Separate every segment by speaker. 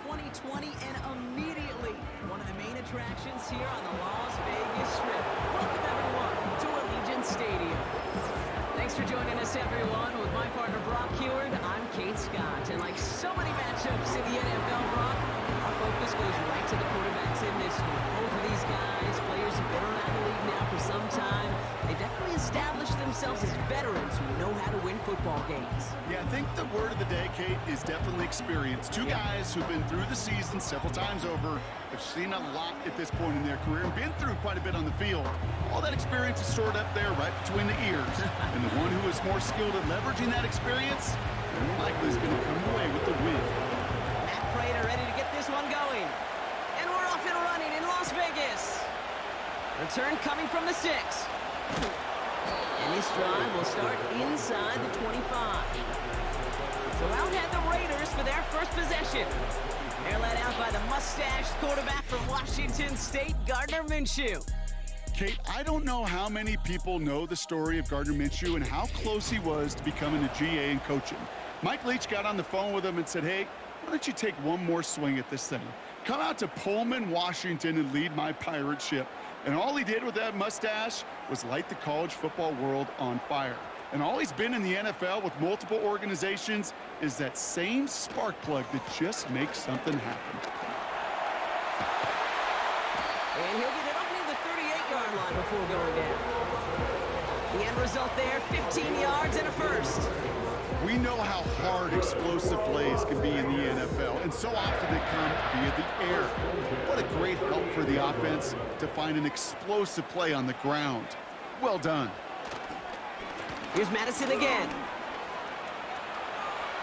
Speaker 1: 2020 and immediately one of the main attractions here on the Las Vegas Strip. Welcome everyone to Allegiant Stadium. Thanks for joining us everyone. With my partner Brock Heward, I'm Kate Scott. And like so many matchups in the NFL, Brock, our focus goes right to the quarterbacks in this one. Both of these guys, players have been around the league now for some time. They definitely established themselves as veterans who know how to win football games.
Speaker 2: Yeah, I think the word of the day, Kate, is definitely experience. Two guys who've been through the season several times over, have seen a lot at this point in their career, and been through quite a bit on the field. All that experience is stored up there right between the ears. And the one who is more skilled at leveraging that experience, more likely is going to come away with the win.
Speaker 1: Matt Prater ready to get this one going. And we're off and running in Las Vegas. Return coming from the 6. And this drive will start inside the 25. So out head the Raiders for their first possession. They're led out by the mustached quarterback from Washington State, Gardner Minshew.
Speaker 2: Kate, I don't know how many people know the story of Gardner Minshew and how close he was to becoming a GA and coaching. Mike Leach got on the phone with him and said, hey, why don't you take one more swing at this thing? Come out to Pullman, Washington, and lead my pirate ship. And all he did with that mustache was light the college football world on fire. And all he's been in the NFL with multiple organizations is that same spark plug that just makes something happen.
Speaker 1: And he'll get it up near the 38-yard line before going down. The end result there, 15 yards and a first.
Speaker 2: We know how hard explosive plays can be in the NFL, and so often they come via the air. What a great help for the offense to find an explosive play on the ground. Well done.
Speaker 1: Here's Madison again.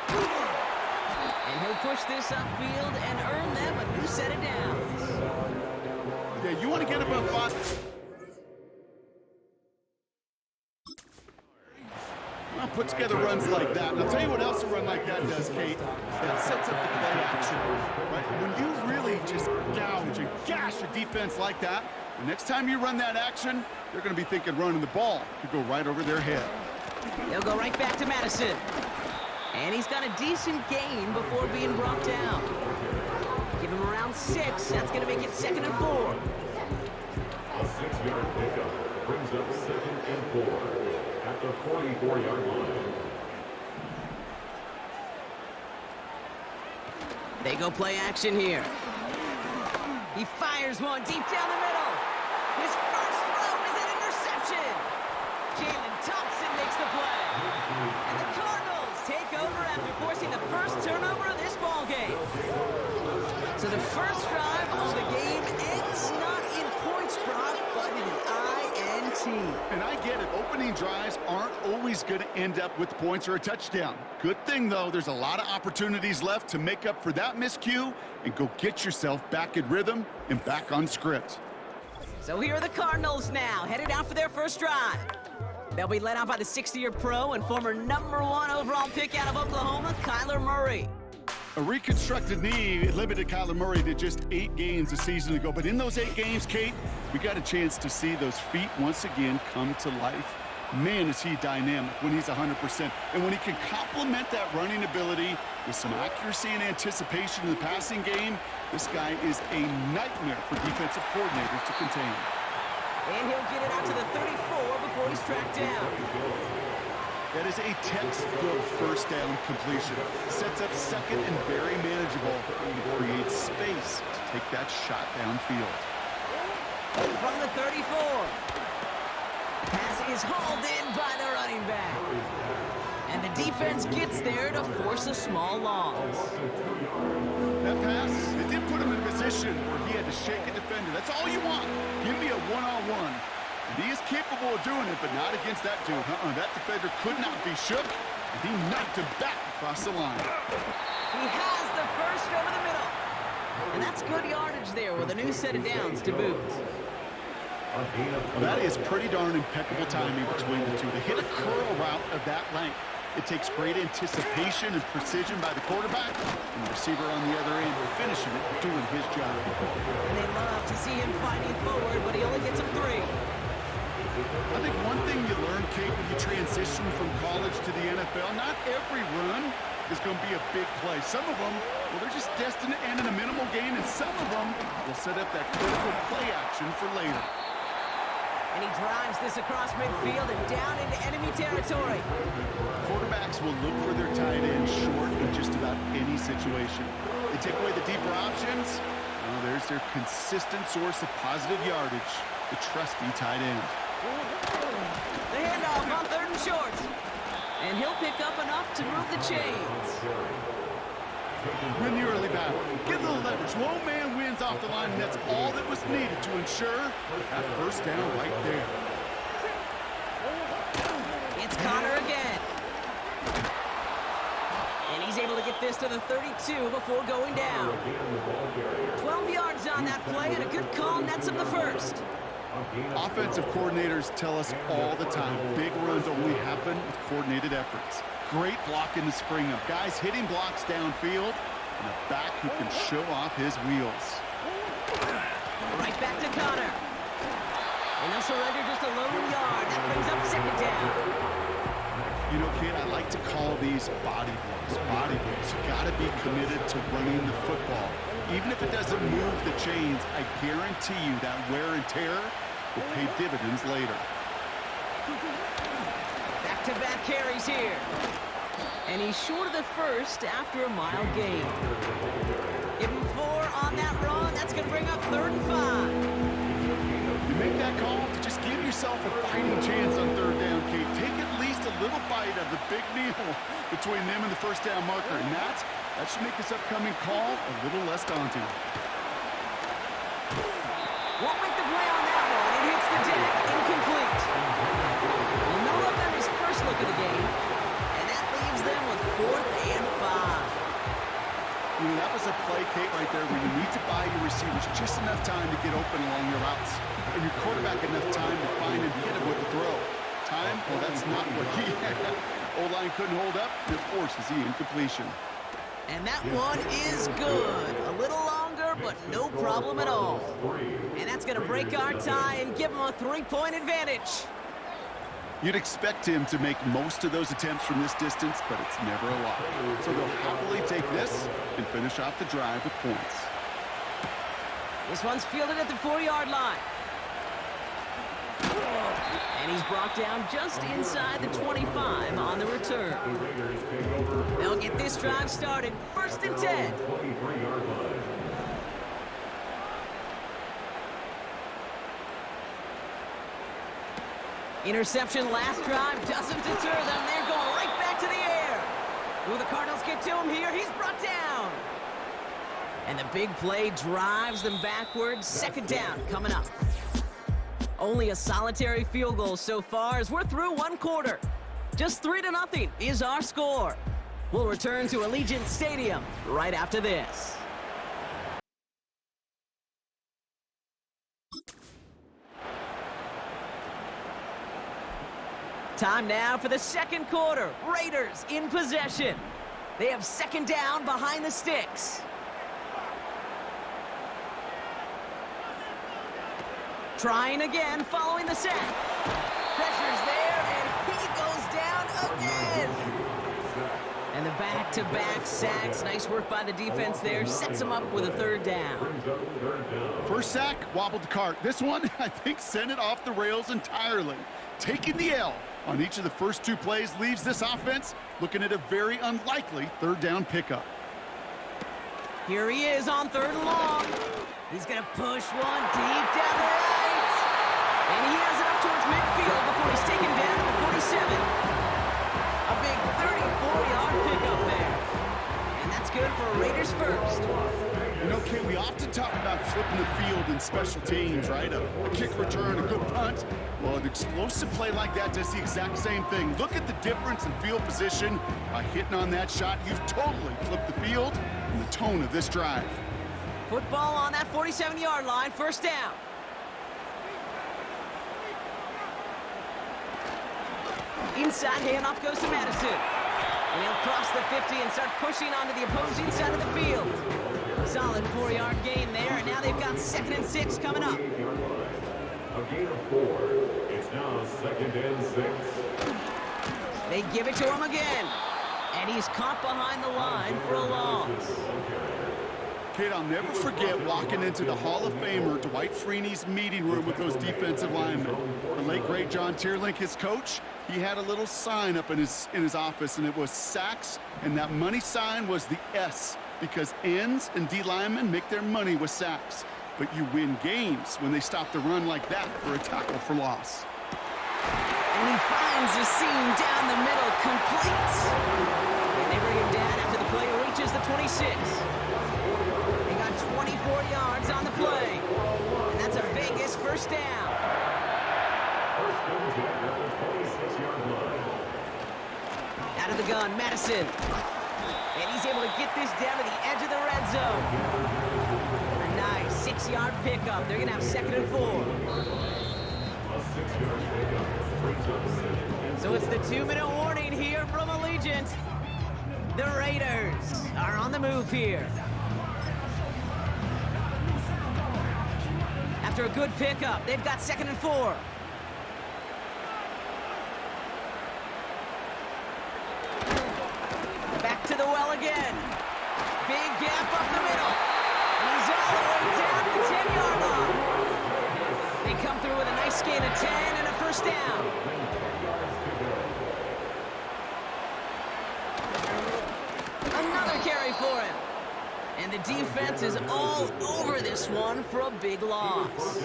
Speaker 1: And he'll push this upfield and earn them a new set of downs.
Speaker 2: Yeah, you want to get above 5. Well, put together runs like that. And I'll tell you what else a run like that does, Kate. That sets up the play action. Right? When you really just gouge and gash your defense like that, the next time you run that action, they're going to be thinking running the ball. Could go right over their head.
Speaker 1: He'll go right back to Madison. And he's got a decent gain before being brought down. Give him around 6. That's going to make it 2nd and 4.
Speaker 3: A 6-yard pickup brings up 2nd and 4 at the 44-yard line.
Speaker 1: They go play action here. He fires one deep down the middle. His first throw is an interception. Jalen Thompson makes the play. And the Cardinals take over after forcing the first turnover of this ball game. So the first drive of the game ends not in points, Brock, but in an INT.
Speaker 2: And I get it. Opening drives aren't always going to end up with points or a touchdown. Good thing, though, there's a lot of opportunities left to make up for that miscue and go get yourself back in rhythm and back on script.
Speaker 1: So here are the Cardinals now, headed out for their first drive. They'll be led out by the 60-year pro and former #1 overall pick out of Oklahoma, Kyler Murray.
Speaker 2: A reconstructed knee limited Kyler Murray to just 8 games a season ago. But in those 8 games, Kate, we got a chance to see those feet once again come to life. Man, is he dynamic when he's 100%. And when he can complement that running ability with some accuracy and anticipation in the passing game, this guy is a nightmare for defensive coordinators to contain.
Speaker 1: And he'll get it out to the 34 before he's tracked down.
Speaker 2: That is a textbook first down completion. Sets up second and very manageable and creates space to take that shot downfield.
Speaker 1: From the 34. Pass is hauled in by the running back. And the defense gets there to force a small loss.
Speaker 2: That pass, it did put him in a position where he had to shake a defender. That's all you want. Give me a one-on-one. And he is capable of doing it, but not against that dude. That defender could not be shook, and he knocked him back across the line.
Speaker 1: He has the first over the middle. And that's good yardage there with a new set of downs to boot.
Speaker 2: Well, that is pretty darn impeccable timing between the two. To hit a curl route of that length, it takes great anticipation and precision by the quarterback, and the receiver on the other end finishing it, doing his job.
Speaker 1: And they love to see him fighting forward, but he only gets him 3.
Speaker 2: I think one thing you learn, Kate, when you transition from college to the NFL, not every run is going to be a big play. Some of them, well, they're just destined to end in a minimal gain, and some of them will set up that critical play action for later.
Speaker 1: And he drives this across midfield and down into enemy territory.
Speaker 2: Quarterbacks will look for their tight end short in just about any situation. They take away the deeper options. Well, there's their consistent source of positive yardage, the trusty tight end.
Speaker 1: The handoff on 3rd and short. And he'll pick up enough to move the chains.
Speaker 2: Win the early battle. Get a little leverage. One man wins off the line, and that's all that was needed to ensure that first down right there.
Speaker 1: It's Connor again. And he's able to get this to the 32 before going down. 12 yards on that play, and a good call nets him the first.
Speaker 2: Offensive coordinators tell us all the time, big runs only happen with coordinated efforts. Great block in the spring of guys hitting blocks downfield, and a back who can show off his wheels.
Speaker 1: Right back to Connor. And they'll surrender just a lone yard. That brings up 2nd down.
Speaker 2: You know, kid, I like to call these body blows. Body blows. You got to be committed to running the football. Even if it doesn't move the chains, I guarantee you that wear and tear will pay dividends later.
Speaker 1: Back-to-back carries here. And he's short of the first after a mile gain. Give him 4 on that run. That's going to bring up 3rd and 5.
Speaker 2: You make that call to just give yourself a fighting chance on 3rd down, Kate. Take at least a little bite of the big meal between them and the first down marker. And that should make this upcoming call a little less daunting.
Speaker 1: Won't make the play on that one. It hits the deck. Incomplete. Well, no luck on his first look at the game. And that leaves them with 4th and 5.
Speaker 2: You know, that was a play, Kate, right there where you need to buy your receivers just enough time to get open along your routes. And your quarterback enough time to find and hit him with the throw. Time? Well, that's not what he had. O-line couldn't hold up. It forces the incompletion.
Speaker 1: And that one is good. A little longer, but no problem at all. And that's going to break our tie and give him a 3-point advantage.
Speaker 2: You'd expect him to make most of those attempts from this distance, but it's never a lot. So they'll happily take this and finish off the drive with points.
Speaker 1: This one's fielded at the 4-yard line. And he's brought down just inside the 25 on the return. They'll get this drive started. 1st and 10. Interception last drive doesn't deter them. They're going right back to the air. Will the Cardinals get to him here? He's brought down. And the big play drives them backwards. 2nd down coming up. Only a solitary field goal so far as we're through 1 quarter. Just 3-0 is our score. We'll return to Allegiant Stadium right after this. Time now for the 2nd quarter. Raiders in possession. They have 2nd down behind the sticks. Trying again, following the sack. Pressure's there, and he goes down again. And the back-to-back sacks. Nice work by the defense there. Sets him up with a 3rd down.
Speaker 2: First sack, wobbled the cart. This one, I think, sent it off the rails entirely. Taking the L on each of the first 2 plays leaves this offense looking at a very unlikely 3rd down pickup.
Speaker 1: Here he is on 3rd and long. He's going to push one deep down the right. And he has it up towards midfield before he's taken down at the 47. A big 34-yard pickup there. And that's good for a Raiders first.
Speaker 2: You know, Kate, we often talk about flipping the field in special teams, right? A kick return, a good punt. Well, an explosive play like that does the exact same thing. Look at the difference in field position. By hitting on that shot, you've totally flipped the field and the tone of this drive.
Speaker 1: Football on that 47-yard line, 1st down. Inside handoff goes to Madison. And he'll cross the 50 and start pushing onto the opposing side of the field. Solid 4-yard gain there, and now they've got 2nd and 6 coming up.
Speaker 3: A gain of 4. It's now 2nd and 6.
Speaker 1: They give it to him again. And he's caught behind the line for a loss.
Speaker 2: Kid, I'll never forget walking into the Hall of Famer Dwight Freeney's meeting room with those defensive linemen. The late, great John Tierlink, his coach, he had a little sign up in his office, and it was sacks, and that money sign was the S, because ends and D linemen make their money with sacks. But you win games when they stop the run like that for a tackle for loss.
Speaker 1: And he finds the seam down the middle, complete. And they bring him down after the play reaches the 26. They got 24 yards on the play. And that's a Vegas first down. Out of the gun, Madison. And he's able to get this down to the edge of the red zone. Nice 6-yard pickup. They're going to have 2nd and 4. So it's the 2-minute warning here from Allegiant. The Raiders are on the move here. After a good pickup, they've got 2nd and 4. Back to the well again. Big gap up the middle. And he's all the way down to the 10-yard line. They come through with a nice gain of 10 and a first down. Another carry for him. And the defense is all over this one for a big loss.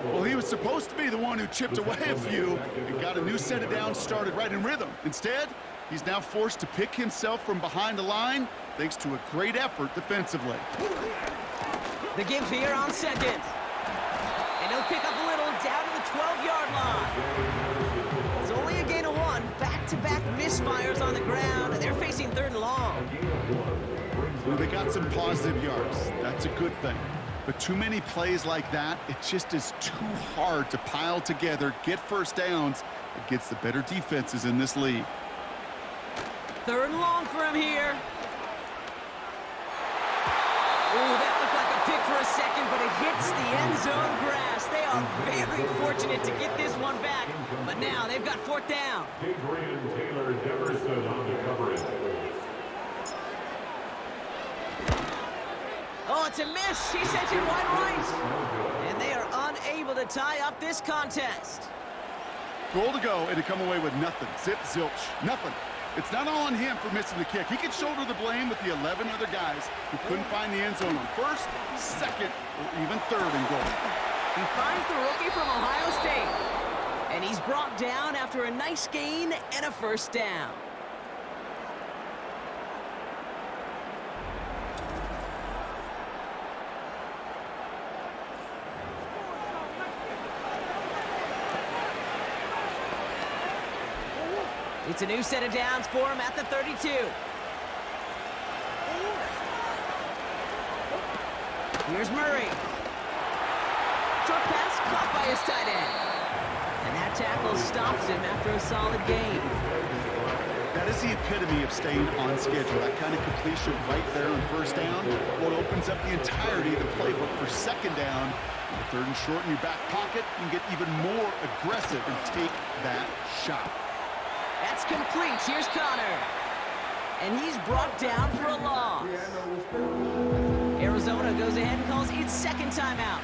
Speaker 2: Well, he was supposed to be the one who chipped away a few and got a new set of downs started right in rhythm. Instead, he's now forced to pick himself from behind the line thanks to a great effort defensively.
Speaker 1: The give here on 2nd. And he'll pick up a little down to the 12-yard line. It's only a gain of 1. Back-to-back misfires on the ground, and they're facing 3rd and long.
Speaker 2: Well, they got some positive yards. That's a good thing. But too many plays like that, it just is too hard to pile together, get first downs against the better defenses in this league.
Speaker 1: 3rd and long for him here. Ooh, that looked like a pick for a second, but it hits the end zone grass. They are very fortunate to get this one back, but now they've got 4th down.
Speaker 3: Adrian Taylor Deverson on the coverage.
Speaker 1: Oh, it's a miss. He sent it wide right. And they are unable to tie up this contest.
Speaker 2: Goal to go, and to come away with nothing. Zip, zilch, nothing. It's not all on him for missing the kick. He can shoulder the blame with the 11 other guys who couldn't find the end zone on 1st, 2nd, or even 3rd and goal.
Speaker 1: He finds the rookie from Ohio State. And he's brought down after a nice gain and a first down. It's a new set of downs for him at the 32. Here's Murray. Short pass caught by his tight end. And that tackle stops him after a solid gain.
Speaker 2: That is the epitome of staying on schedule. That kind of completion right there on 1st down, what opens up the entirety of the playbook for 2nd down. 3rd and short in your back pocket, you can get even more aggressive and take that shot.
Speaker 1: That's complete. Here's Connor. And he's brought down for a loss. Arizona goes ahead and calls its 2nd timeout.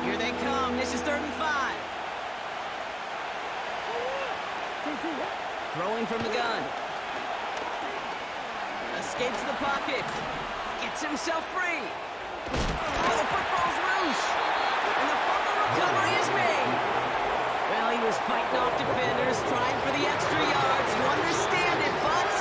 Speaker 1: Here they come. This is 3rd and 5. Throwing from the gun. Escapes the pocket. Gets himself free. Oh, the football's loose. And the fumble recovery is made. Well, he was fighting off defenders, trying for the extra yards. You understand it, but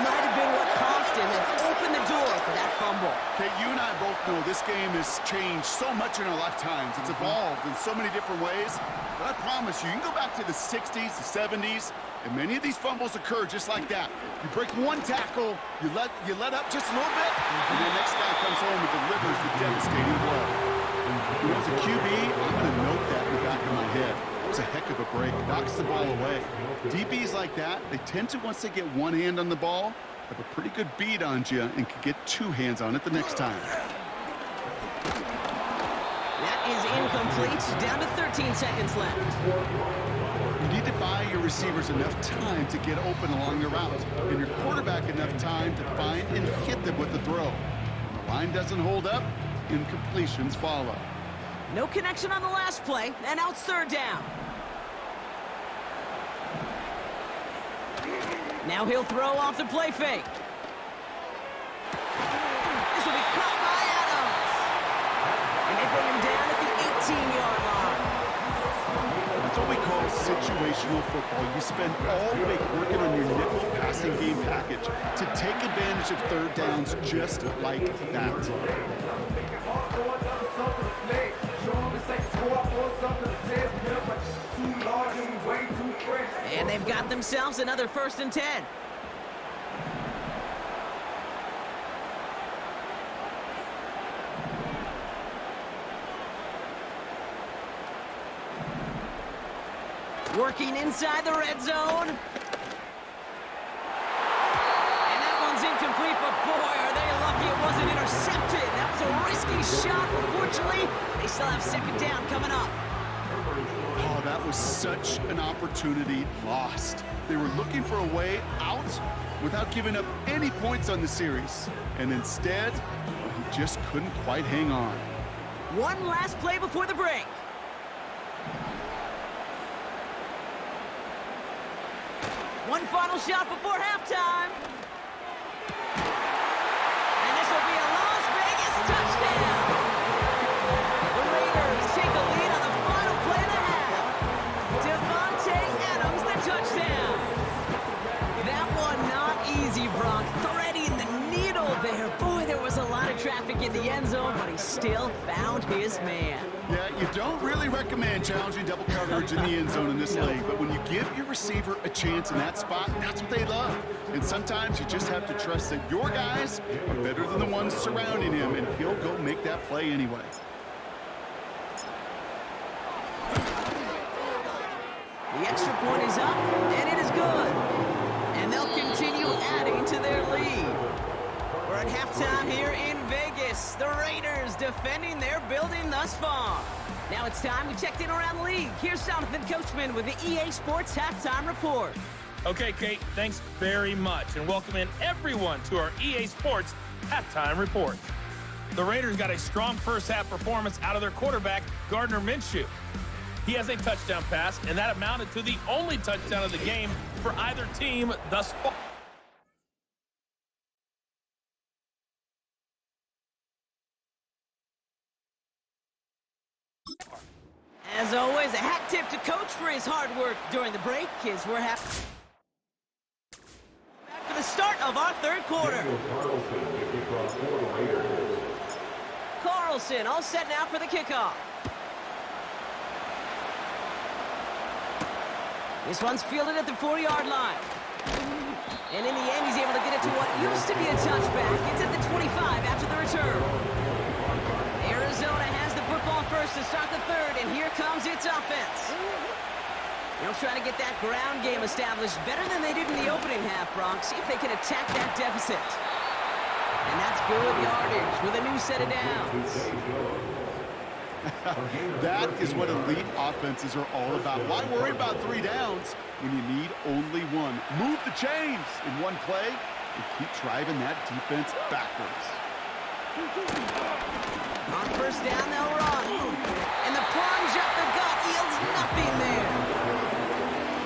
Speaker 1: might have been what cost him and opened the door for that fumble.
Speaker 2: Okay, you and I both know this game has changed so much in our lifetimes. It's evolved in so many different ways. But I promise you, you can go back to the 60s, the 70s, and many of these fumbles occur just like that. You break one tackle, you let up just a little bit, and the next guy comes home and delivers the devastating blow. You know, as a QB, I'm going to note that in the back of my head. It was a heck of a break. Knocks the ball away. DBs like that, they tend to, once they get one hand on the ball, have a pretty good beat on you and can get 2 hands on it the next time.
Speaker 1: That is incomplete. Down to 13 seconds left.
Speaker 2: You need to buy your receivers enough time to get open along the route, and your quarterback enough time to find and hit them with the throw. When the line doesn't hold up, incompletions follow.
Speaker 1: No connection on the last play, and now it's third down. Now he'll throw off the play fake. This will be caught by Adams. And they bring him down at the 18-yard line.
Speaker 2: That's what we call situational football. You spend all week working on your nickel passing game package to take advantage of third downs just like that.
Speaker 1: And they've got themselves another 1st and 10. Working inside the red zone. And that one's incomplete, but boy, are they lucky it wasn't intercepted. That was a risky shot, but fortunately, they still have 2nd down coming up.
Speaker 2: Oh, that was such an opportunity lost. They were looking for a way out without giving up any points on the series. And instead, he just couldn't quite hang on.
Speaker 1: One last play before the break. One final shot before halftime. And this will be a Las Vegas touchdown. The Raiders take a lead on the final play of the half. Devontae Adams, the touchdown. That one not easy, Brock. Threading the needle there. Boy, there was a lot of traffic in the end zone, but he still found his man.
Speaker 2: Yeah, you don't really recommend challenging double coverage in the end zone in this league, but when you give your receiver a chance in that spot, that's what they love. And sometimes you just have to trust that your guys are better than the ones surrounding him, and he'll go make that play anyway.
Speaker 1: The extra point is up, and it is good. And they'll continue adding to their lead. We're at halftime here in Vegas. The Raiders defending their building thus far. Now it's time we checked in around the league. Here's Jonathan Coachman with the EA Sports Halftime Report.
Speaker 4: Okay, Kate, thanks very much, and welcome in everyone to our EA Sports Halftime Report. The Raiders got a strong first-half performance out of their quarterback, Gardner Minshew. He has a touchdown pass, and that amounted to the only touchdown of the game for either team thus far.
Speaker 1: As always, a hat tip to Coach for his hard work during the break as we're back for the start of our third quarter. Carlson all set now for the kickoff. This one's fielded at the 4-yard line. And in the end, he's able to get it to what used to be a touchback. It's at the 25 after the return. Arizona has the football first to start the third, and here comes its offense. They'll try to get that ground game established better than they did in the opening half, Bronx. See if they can attack that deficit. And that's good yardage with a new set of downs.
Speaker 2: That is what elite offenses are all about. Why worry about 3 downs when you need only one? Move the chains in one play and keep driving that defense backwards.
Speaker 1: On first down, they'll run. And the plunge up the gut yields nothing there.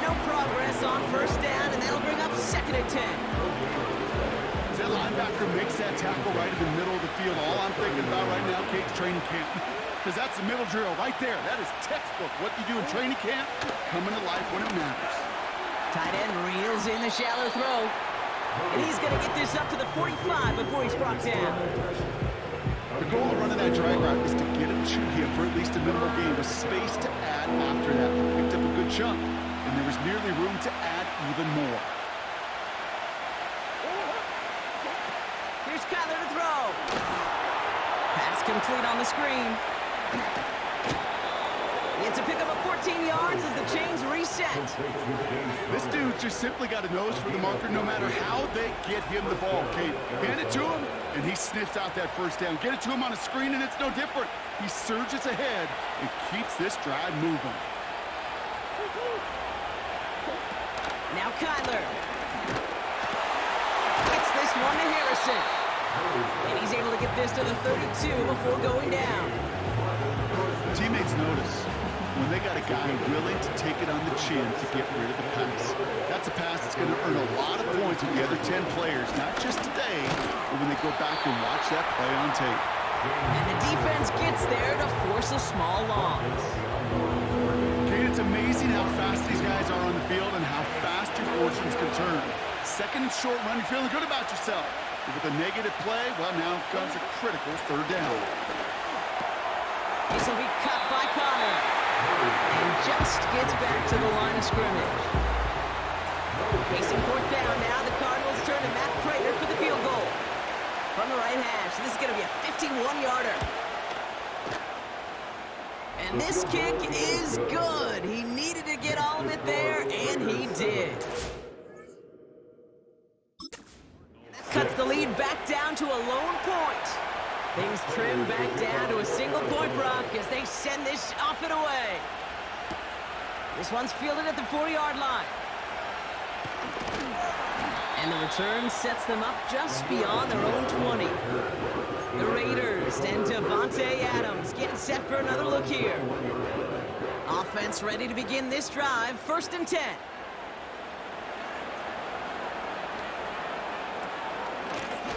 Speaker 1: No progress on first down, and that'll bring up 2nd and 10.
Speaker 2: As that linebacker makes that tackle right in the middle of the field, all I'm thinking about right now, Kate's training camp. Because that's the middle drill right there. That is textbook. What you do in training camp, coming to life when it matters.
Speaker 1: Tight end reels in the shallow throw. And he's going to get this up to the 45 before he's brought down.
Speaker 2: The goal of running that drag route is to get it to him for at least a minimal gain with space to add after that. Picked up a good chunk, and there was nearly room to add even more.
Speaker 1: Here's Kyler to throw. Pass complete on the screen. It's a pickup of 14 yards as the chains reset.
Speaker 2: This dude just simply got a nose for the marker no matter how they get him the ball, Kate. Hand it to him, and he sniffs out that first down. Get it to him on a screen, and it's no different. He surges ahead and keeps this drive moving.
Speaker 1: Now Kyler. Gets this one to Harrison. And he's able to get this to the 32 before going down.
Speaker 2: Teammates notice when they got a guy willing to take it on the chin to get rid of the pass. That's a pass that's going to earn a lot of points with the other 10 players, not just today, but when they go back and watch that play on tape.
Speaker 1: And the defense gets there to force a small loss.
Speaker 2: Kate, it's amazing how fast these guys are on the field and how fast your fortunes can turn. Second and short run, you're feeling good about yourself. But with a negative play, well, now comes a critical third down.
Speaker 1: This will be cut by Connor. And just gets back to the line of scrimmage. Facing fourth down now, the Cardinals turn to Matt Prater for the field goal. From the right hash, this is going to be a 51-yarder. And this kick is good. He needed to get all of it there, and he did. Cuts the lead back down to a lone point. Things trim back down to a single point, Brock, as they send this off and away. This one's fielded at the 4-yard line. And the return sets them up just beyond their own 20. The Raiders and Davante Adams getting set for another look here. Offense ready to begin this drive, 1st and 10.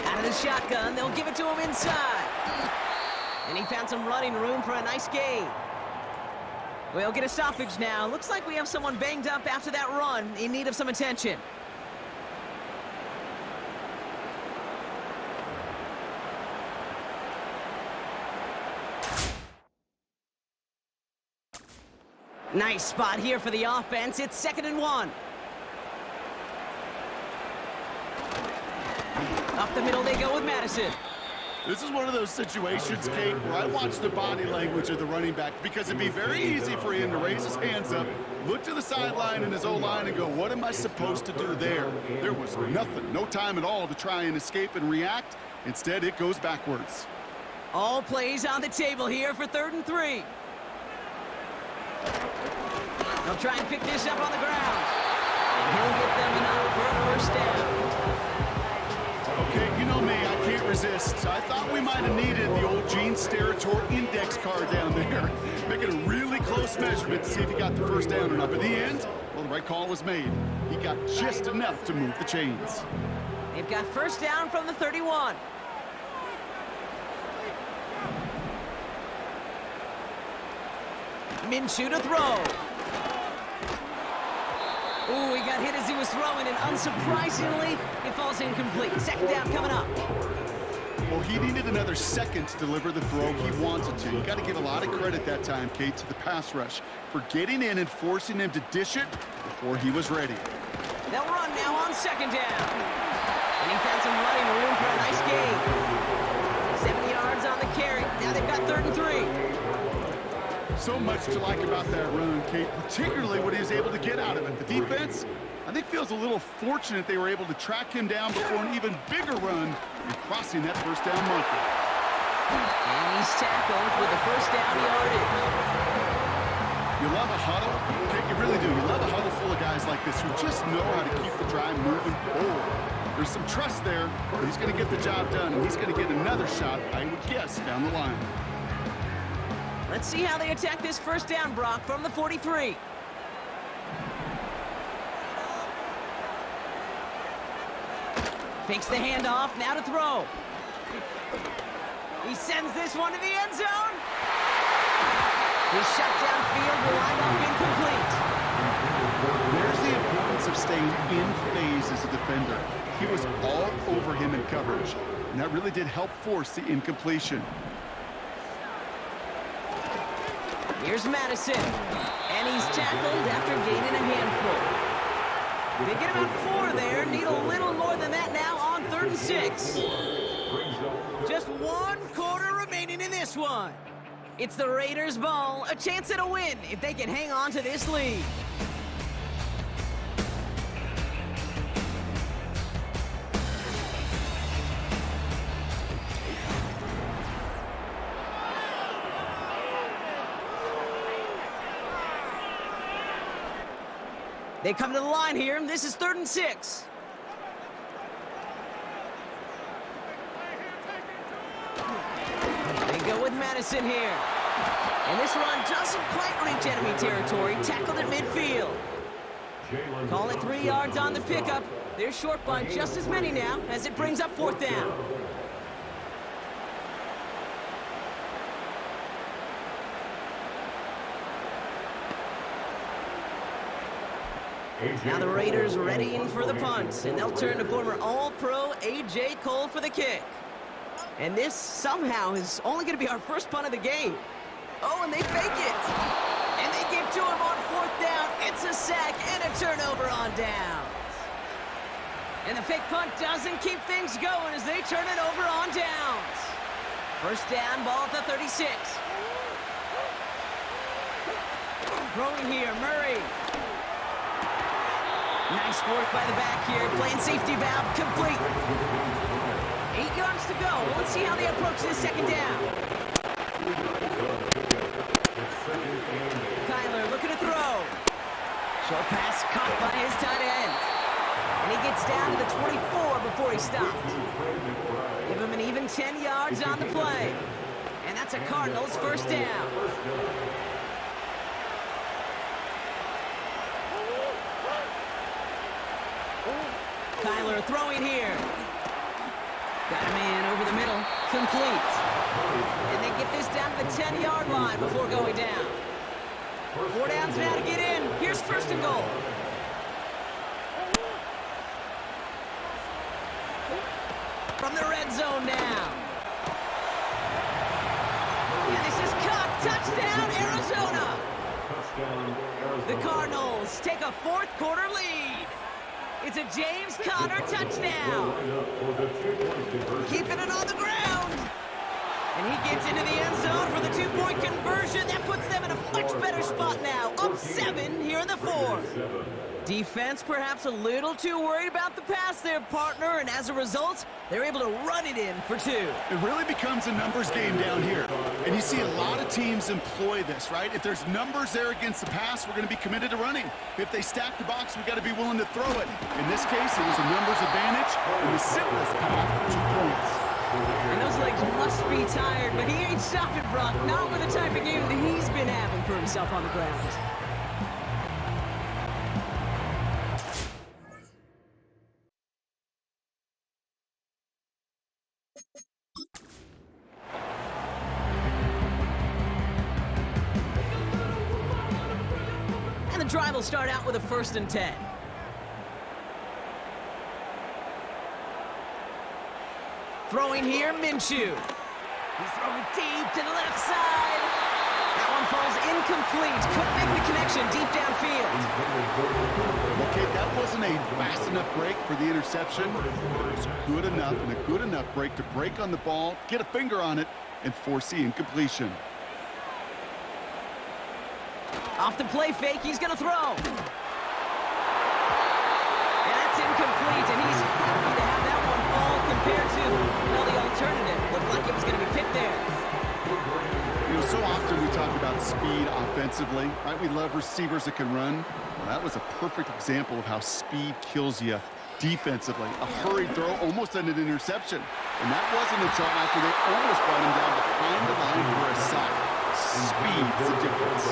Speaker 1: Out of the shotgun, they'll give it to him inside. And he found some running room for a nice gain. We'll get a stoppage now. Looks like we have someone banged up after that run, in need of some attention. Nice spot here for the offense. It's 2nd and 1. Up the middle they go with Madison.
Speaker 2: This is one of those situations, Kate, where I watch the body language of the running back because it'd be very easy for him to raise his hands up, look to the sideline in his O-line and go, what am I supposed to do there? There was nothing, no time at all to try and escape and react. Instead, it goes backwards.
Speaker 1: All plays on the table here for 3rd and 3. They'll try and pick this up on the ground. And he'll get them enough for a 1st down.
Speaker 2: Okay, you know me, I can't resist. I thought we might have needed the old Gene Steratore index card down there. Making a really close measurement to see if he got the 1st down or not. But in the end, well, the right call was made. He got just enough to move the chains.
Speaker 1: They've got 1st down from the 31. Minshew to throw. Ooh, he got hit as he was throwing, and unsurprisingly, it falls incomplete. 2nd down coming up.
Speaker 2: Well, he needed another second to deliver the throw he wanted to. You got to give a lot of credit that time, Kate, to the pass rush for getting in and forcing him to dish it before he was ready.
Speaker 1: They'll run now on 2nd down. And he found some running room for a nice gain. 70 yards on the carry. Now they've got 3rd and 3.
Speaker 2: So much to like about that run, Kate, particularly what he was able to get out of it. The defense, I think, feels a little fortunate they were able to track him down before an even bigger run and crossing that 1st down marker.
Speaker 1: And he's tackled with the 1st down yardage.
Speaker 2: You love a huddle, Kate, you really do. You love a huddle full of guys like this who just know how to keep the drive moving forward. There's some trust there, but he's going to get the job done, and he's going to get another shot, I would guess, down the line.
Speaker 1: Let's see how they attack this 1st down, Brock, from the 43. Fakes the handoff, now to throw. He sends this one to the end zone. His shot downfield will wind up incomplete.
Speaker 2: There's the importance of staying in phase as a defender. He was all over him in coverage, and that really did help force the incompletion.
Speaker 1: Here's Madison, and he's tackled after gaining a handful. They get about 4 there, need a little more than that now on 3rd and 6. Just 1 quarter remaining in this one. It's the Raiders' ball, a chance at a win if they can hang on to this lead. They come to the line here, and this is 3rd and 6. They go with Madison here. And this run doesn't quite reach enemy territory. Tackled at midfield. Call it 3 yards on the pickup. They're short by just as many now as it brings up 4th down. Now the Raiders readying for the punt, and they'll turn to former All-Pro A.J. Cole for the kick. And this somehow is only going to be our first punt of the game. Oh, and they fake it. And they give to him on 4th down. It's a sack and a turnover on downs. And the fake punt doesn't keep things going as they turn it over on downs. First down, ball at the 36. Throwing here, Murray. Nice work by the back here, playing safety valve complete. 8 yards to go. Let's see how they approach this 2nd down. Kyler looking to throw. Short pass caught by his tight end. And he gets down to the 24 before he stopped. Give him an even 10 yards on the play. And that's a Cardinals first down. Kyler throwing here. Got a man over the middle. Complete. And they get this down to the 10-yard line before going down. 4 downs now to get in. Here's 1st and goal. From the red zone now. And this is caught. Touchdown, Arizona. The Cardinals take a 4th quarter lead. It's a James Conner touchdown. Keeping it on the ground. And he gets into the end zone for the 2-point conversion. That puts them in a much better spot now. Up 7 here in the 4th. Defense perhaps a little too worried about the pass there, partner. And as a result, they're able to run it in for 2.
Speaker 2: It really becomes a numbers game down here. And you see a lot of teams employ this, right? If there's numbers there against the pass, we're going to be committed to running. If they stack the box, we've got to be willing to throw it. In this case, it was a numbers advantage and the simplest path for 2 points.
Speaker 1: And those legs must be tired, but he ain't stopping, Brock. Not with the type of game that he's been having for himself on the ground. And the drive will start out with a 1st and 10. Throwing here, Minshew. He's throwing deep to the left side. That one falls incomplete. Couldn't make the connection deep downfield.
Speaker 2: Okay, that wasn't a fast enough break for the interception. It was good enough and a good enough break to break on the ball, get a finger on it, and force the incompletion.
Speaker 1: Off the play fake, he's going to throw. And that's incomplete, and he's happy to have that one fall compared to, well, the alternative. Looked like it was going to be picked there.
Speaker 2: You know, so often we talk about speed offensively, right? We love receivers that can run. Well, that was a perfect example of how speed kills you defensively. A hurried throw, almost an interception. And that wasn't until after they almost brought him down behind the line for a sack. Speed's the difference.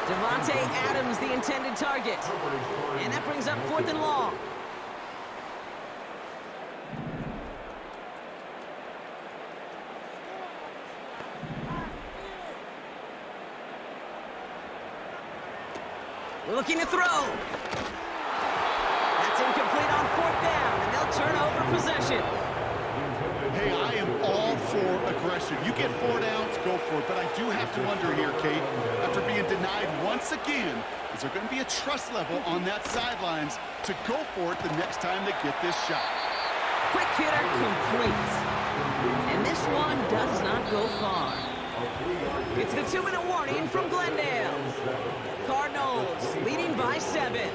Speaker 1: Devontae Adams, the intended target. And that brings up 4th and long. Looking to throw. That's incomplete on 4th down, and they'll turn over possession.
Speaker 2: Hey, I am all for aggression. You get 4 downs, go for it. But I do have to wonder here, Kate, after being denied once again, is there going to be a trust level on that sidelines to go for it the next time they get this shot?
Speaker 1: Quick hitter complete. And this one does not go far. It's the 2-minute warning from Glendale. Cardinals leading by 7.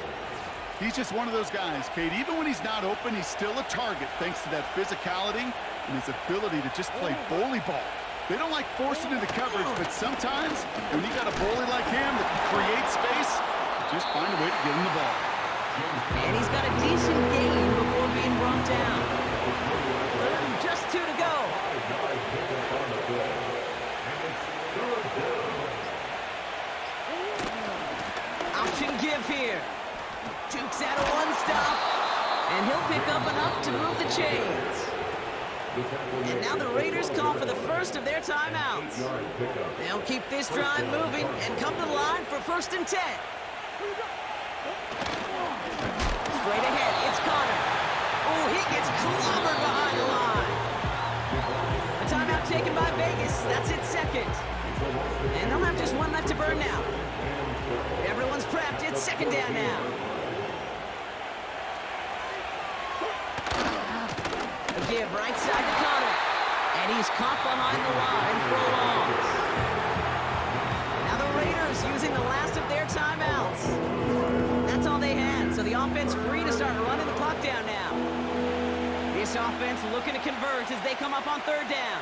Speaker 2: He's just one of those guys, Kate. Even when he's not open, he's still a target thanks to that physicality and his ability to just play bully ball. They don't like forcing into coverage, but sometimes when you got a bully like him that can create space, just find a way to get him the ball.
Speaker 1: And he's got a decent gain before being brought down. Third and just 2 to go. Option give here. Jukes out a one-stop. And he'll pick up enough to move the chains. And now the Raiders call for the first of their timeouts. They'll keep this drive moving and come to the line for 1st and 10. Straight ahead, it's Connor. Oh, he gets clobbered behind the line. A timeout taken by Vegas. That's its second. And they'll have just one left to burn now. Everyone's prepped. It's 2nd down now. A give right side to Connor. And he's caught behind the line for a loss. Now the Raiders using the last of their timeouts. That's all they had, so the offense free to start running the clock down now. This offense looking to convert as they come up on 3rd down.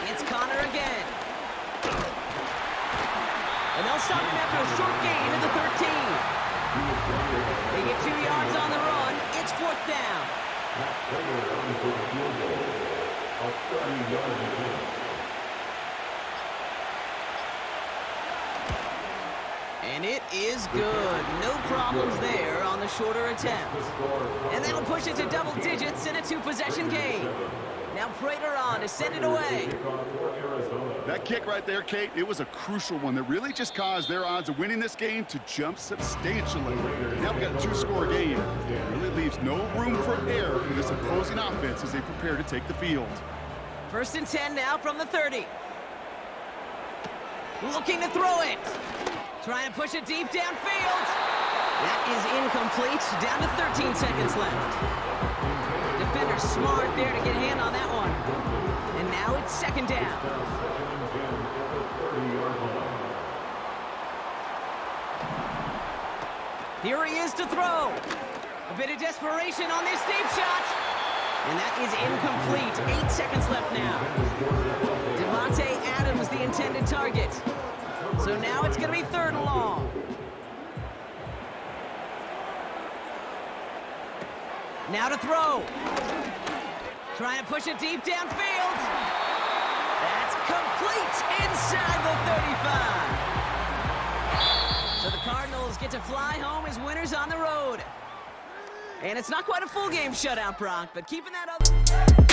Speaker 1: It's Connor again. And they'll stop him after a short gain at the 13. They get 2 yards on the run. It's 4th down. And it is good. No problems there on the shorter attempt. And that'll push it to double digits in a 2-possession game. Now Prater on to send it away.
Speaker 2: That kick right there, Kate, it was a crucial one that really just caused their odds of winning this game to jump substantially. Now we've got a 2-score game. It really leaves no room for error for this opposing offense as they prepare to take the field.
Speaker 1: 1st and 10 now from the 30. Looking to throw it. Trying to push it deep downfield. That is incomplete. Down to 13 seconds left. Defender smart there to get a hand on that one. And now it's 2nd down. Here he is to throw. A bit of desperation on this deep shot. And that is incomplete. 8 seconds left now. Devontae Adams, the intended target. So now it's going to be 3rd and long. Now to throw. Trying to push it deep downfield. That's complete inside the 35. So the Cardinals get to fly home as winners on the road. And it's not quite a full game shutout, Brock, but keeping that other...